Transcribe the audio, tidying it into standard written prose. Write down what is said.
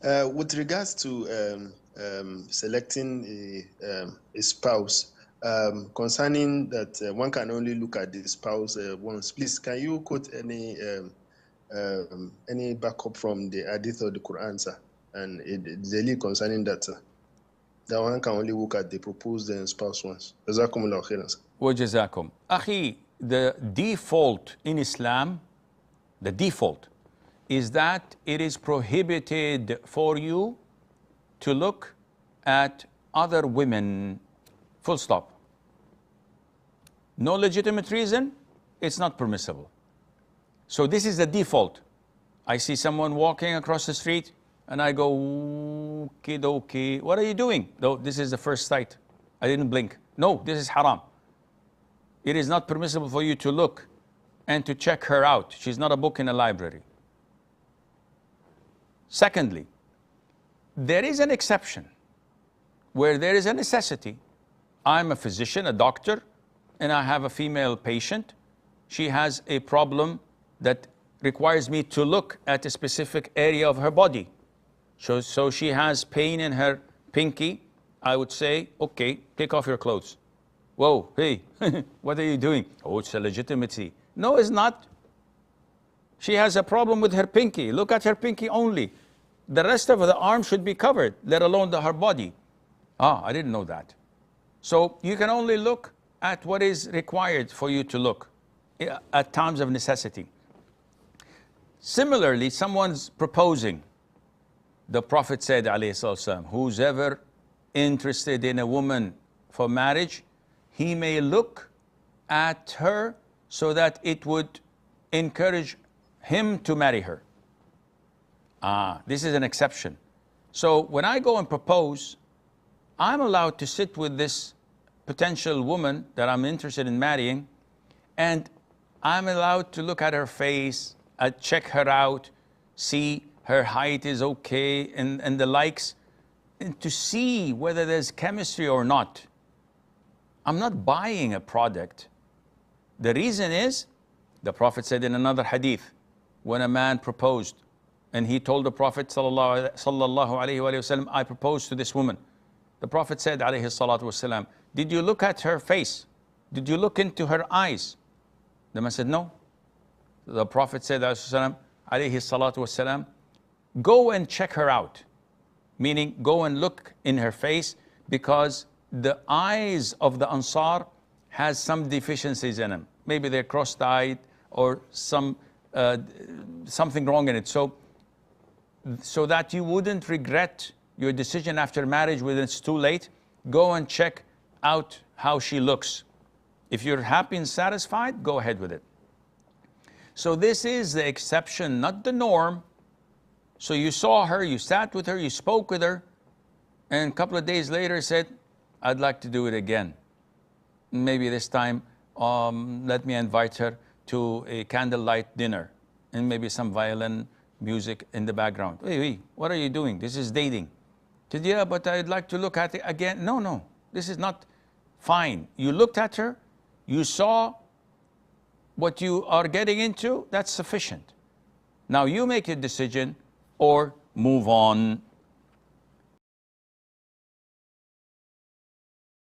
With regards to selecting a spouse, concerning that one can only look at the spouse once, please, can you quote any backup from the Hadith or the Quran, sir? And the concerning that, that one can only look at the proposed spouse once. Jazakumullah khairan, sir. وجزاكم. Akhi, the default in Islam, the default is that it is prohibited for you to look at other women. Full stop. No legitimate reason, it's not permissible. So this is the default. I see someone walking across the street and I go, okie dokie, what are you doing? No, this is the first sight. I didn't blink. No, this is haram. It is not permissible for you to look and to check her out. She's not a book in a library. Secondly, there is an exception where there is a necessity. I'm a physician, a doctor, and I have a female patient. She has a problem that requires me to look at a specific area of her body. So she has pain in her pinky. I would say, okay, take off your clothes. Whoa, hey, what are you doing? Oh, it's a legitimacy. No, it's not. She has a problem with her pinky. Look at her pinky only. The rest of the arm should be covered, let alone her body. Ah, I didn't know that. So you can only look at what is required for you to look at times of necessity. Similarly, someone's proposing. The Prophet said, alayhi salatu, who's ever interested in a woman for marriage, he may look at her so that it would encourage him to marry her. This is an exception. So when I go and propose, I'm allowed to sit with this potential woman that I'm interested in marrying, and I'm allowed to look at her face, check her out, see her height is okay, and the likes, and to see whether there's chemistry or not. I'm not buying a product. The reason is, the Prophet said in another hadith, when a man proposed, and he told the Prophet sallallahu alaihi wasallam, I proposed to this woman. The Prophet said, alayhi salatu wasalam, did you look at her face? Did you look into her eyes? The man said, no. The Prophet said, alayhi salatu wasalam, go and check her out. Meaning, go and look in her face, because the eyes of the Ansar has some deficiencies in them. Maybe they're cross-eyed or something wrong in it. So that you wouldn't regret your decision after marriage when it's too late, go and check out how she looks. If you're happy and satisfied, go ahead with it. So this is the exception, not the norm. So you saw her, you sat with her, you spoke with her, and a couple of days later said, I'd like to do it again. Maybe this time, let me invite her to a candlelight dinner and maybe some violin music in the background. Hey, what are you doing? This is dating. Said, yeah, but I'd like to look at it again. No, this is not fine. You looked at her, you saw what you are getting into, that's sufficient. Now you make a decision or move on.